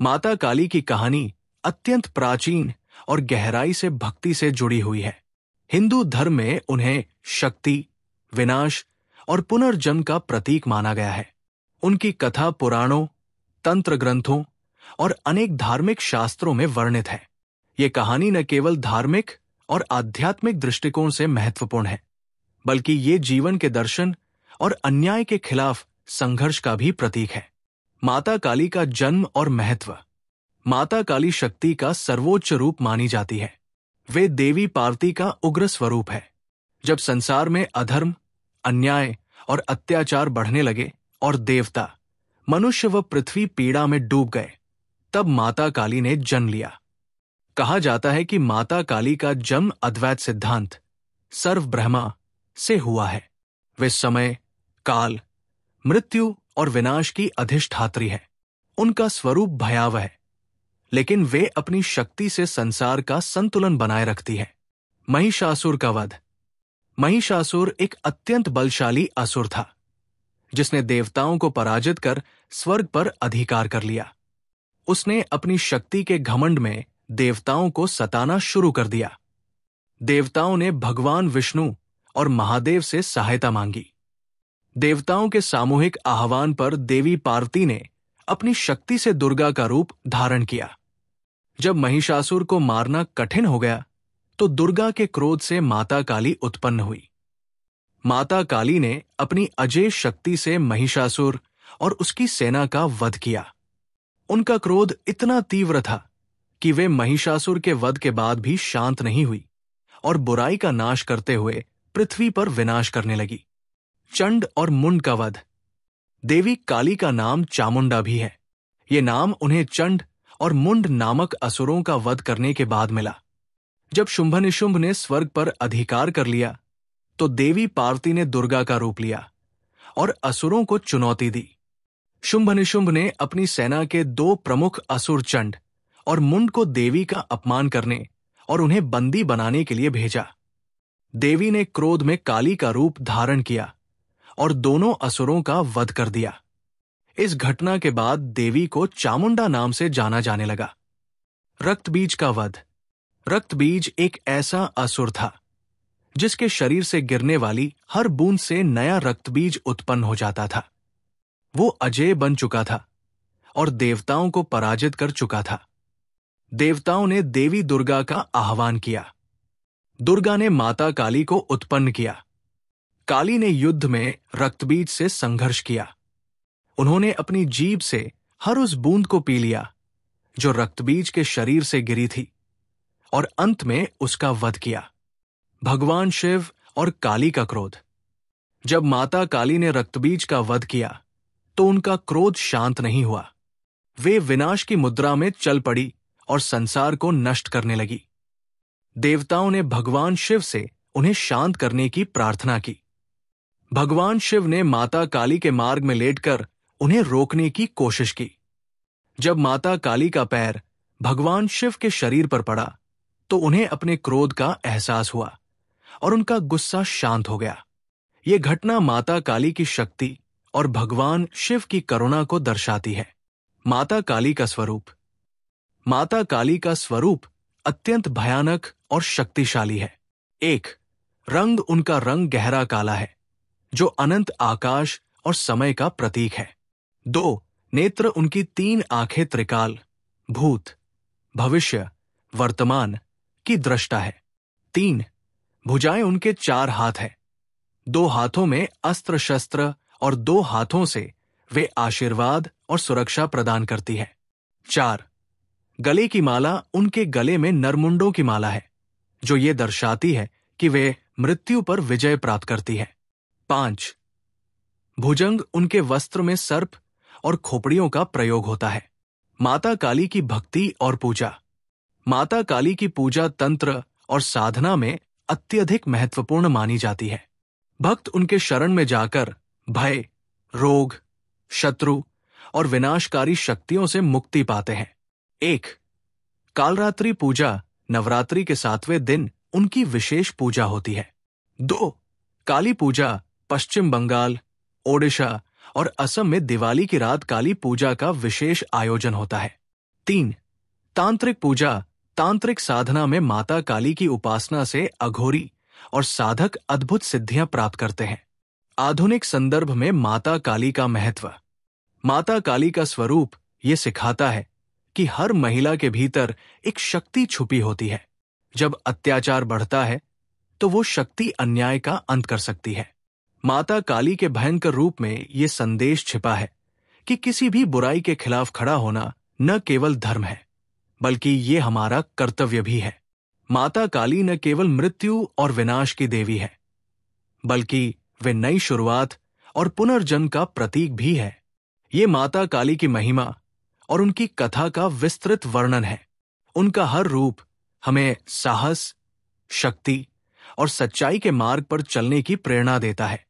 माता काली की कहानी अत्यंत प्राचीन और गहराई से भक्ति से जुड़ी हुई है। हिंदू धर्म में उन्हें शक्ति, विनाश और पुनर्जन्म का प्रतीक माना गया है। उनकी कथा पुराणों, तंत्र ग्रंथों और अनेक धार्मिक शास्त्रों में वर्णित है। ये कहानी न केवल धार्मिक और आध्यात्मिक दृष्टिकोण से महत्वपूर्ण है, बल्कि ये जीवन के दर्शन और अन्याय के खिलाफ संघर्ष का भी प्रतीक है। माता काली का जन्म और महत्व। माता काली शक्ति का सर्वोच्च रूप मानी जाती है। वे देवी पार्वती का उग्र स्वरूप है। जब संसार में अधर्म, अन्याय और अत्याचार बढ़ने लगे और देवता, मनुष्य व पृथ्वी पीड़ा में डूब गए, तब माता काली ने जन्म लिया। कहा जाता है कि माता काली का जन्म अद्वैत सिद्धांत सर्व ब्रह्मा से हुआ है। वे समय, काल, मृत्यु और विनाश की अधिष्ठात्री है। उनका स्वरूप भयावह है, लेकिन वे अपनी शक्ति से संसार का संतुलन बनाए रखती है। महिषासुर का वध। महिषासुर एक अत्यंत बलशाली असुर था, जिसने देवताओं को पराजित कर स्वर्ग पर अधिकार कर लिया। उसने अपनी शक्ति के घमंड में देवताओं को सताना शुरू कर दिया। देवताओं ने भगवान विष्णु और महादेव से सहायता मांगी। देवताओं के सामूहिक आह्वान पर देवी पार्वती ने अपनी शक्ति से दुर्गा का रूप धारण किया। जब महिषासुर को मारना कठिन हो गया, तो दुर्गा के क्रोध से माता काली उत्पन्न हुई। माता काली ने अपनी अजेय शक्ति से महिषासुर और उसकी सेना का वध किया। उनका क्रोध इतना तीव्र था कि वे महिषासुर के वध के बाद भी शांत नहीं हुई और बुराई का नाश करते हुए पृथ्वी पर विनाश करने लगी। चंड और मुंड का वध। देवी काली का नाम चामुंडा भी है। ये नाम उन्हें चंड और मुंड नामक असुरों का वध करने के बाद मिला। जब शुंभ ने स्वर्ग पर अधिकार कर लिया, तो देवी पार्वती ने दुर्गा का रूप लिया और असुरों को चुनौती दी। शुंभ ने अपनी सेना के दो प्रमुख असुर चंड और मुंड को देवी का अपमान करने और उन्हें बंदी बनाने के लिए भेजा। देवी ने क्रोध में काली का रूप धारण किया और दोनों असुरों का वध कर दिया। इस घटना के बाद देवी को चामुंडा नाम से जाना जाने लगा। रक्तबीज का वध। रक्तबीज एक ऐसा असुर था जिसके शरीर से गिरने वाली हर बूंद से नया रक्तबीज उत्पन्न हो जाता था। वो अजेय बन चुका था और देवताओं को पराजित कर चुका था। देवताओं ने देवी दुर्गा का आह्वान किया। दुर्गा ने माता काली को उत्पन्न किया। काली ने युद्ध में रक्तबीज से संघर्ष किया। उन्होंने अपनी जीभ से हर उस बूंद को पी लिया जो रक्तबीज के शरीर से गिरी थी और अंत में उसका वध किया। भगवान शिव और काली का क्रोध। जब माता काली ने रक्तबीज का वध किया, तो उनका क्रोध शांत नहीं हुआ। वे विनाश की मुद्रा में चल पड़ी और संसार को नष्ट करने लगी। देवताओं ने भगवान शिव से उन्हें शांत करने की प्रार्थना की। भगवान शिव ने माता काली के मार्ग में लेटकर उन्हें रोकने की कोशिश की। जब माता काली का पैर भगवान शिव के शरीर पर पड़ा, तो उन्हें अपने क्रोध का एहसास हुआ और उनका गुस्सा शांत हो गया। ये घटना माता काली की शक्ति और भगवान शिव की करुणा को दर्शाती है। माता काली का स्वरूप। माता काली का स्वरूप अत्यंत भयानक और शक्तिशाली है। 1. रंग। उनका रंग गहरा काला है, जो अनंत आकाश और समय का प्रतीक है। 2. नेत्र। उनकी 3 आंखें त्रिकाल, भूत, भविष्य, वर्तमान की दृष्टा है। 3. भुजाएं। उनके 4 हाथ हैं। 2 हाथों में अस्त्र शस्त्र और 2 हाथों से वे आशीर्वाद और सुरक्षा प्रदान करती है। 4. गले की माला। उनके गले में नरमुंडों की माला है, जो ये दर्शाती है कि वे मृत्यु पर विजय प्राप्त करती है। 5. भुजंग। उनके वस्त्र में सर्प और खोपड़ियों का प्रयोग होता है। माता काली की भक्ति और पूजा। माता काली की पूजा तंत्र और साधना में अत्यधिक महत्वपूर्ण मानी जाती है। भक्त उनके शरण में जाकर भय, रोग, शत्रु और विनाशकारी शक्तियों से मुक्ति पाते हैं। 1. कालरात्रि पूजा। नवरात्रि के 7वें दिन उनकी विशेष पूजा होती है। 2. काली पूजा। पश्चिम बंगाल, ओडिशा और असम में दिवाली की रात काली पूजा का विशेष आयोजन होता है। 3. तांत्रिक पूजा। तांत्रिक साधना में माता काली की उपासना से अघोरी और साधक अद्भुत सिद्धियां प्राप्त करते हैं। आधुनिक संदर्भ में माता काली का महत्व। माता काली का स्वरूप ये सिखाता है कि हर महिला के भीतर एक शक्ति छुपी होती है। जब अत्याचार बढ़ता है तो वो शक्ति अन्याय का अंत कर सकती है। माता काली के भयंकर रूप में ये संदेश छिपा है कि किसी भी बुराई के खिलाफ खड़ा होना न केवल धर्म है, बल्कि ये हमारा कर्तव्य भी है। माता काली न केवल मृत्यु और विनाश की देवी है, बल्कि वे नई शुरुआत और पुनर्जन्म का प्रतीक भी है। ये माता काली की महिमा और उनकी कथा का विस्तृत वर्णन है। उनका हर रूप हमें साहस, शक्ति और सच्चाई के मार्ग पर चलने की प्रेरणा देता है।